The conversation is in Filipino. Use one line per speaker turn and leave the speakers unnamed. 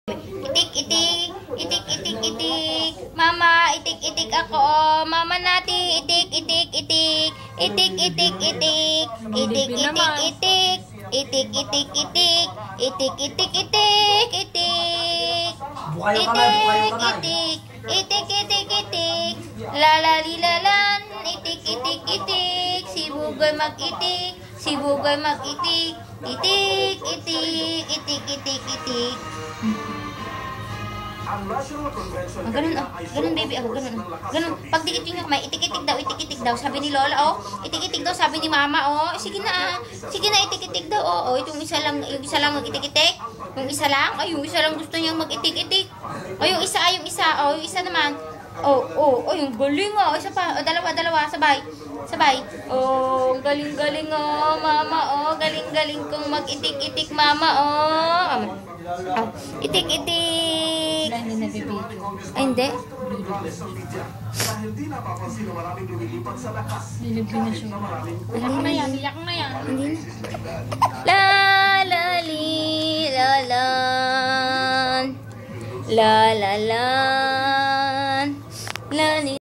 Itik, itik, itik, itik, itik. Mama, itik, itik ako. Mama nati, itik, itik, itik. Itik, itik, itik. Itik, itik, itik. Itik, itik, itik. Itik, itik, itik, itik. Itik, itik. Itik, itik, itik. Lalalilalan. Itik, itik, itik. Si Bugoy mag-itik. Si Bugoy mag-itik. Itik, itik. Itik, itik, itik. Ganun, ganun baby, ganun. Ganun, pag dikit yung may itik-itik daw, sabi ni Lola, itik-itik daw, sabi ni Mama, sige na, itik-itik daw, yung isa lang mag-itik-itik, yung isa lang gusto niyang mag-itik-itik, yung isa naman, yung galing, isa pa, dalawa, sabay, galing, Mama, galing kong mag-itik-itik, Mama, itik-itik.
Hindi nabibidyo.
Ay, hindi.
Nilibin na siya. Iyak na yan.
Hindi na. La la la.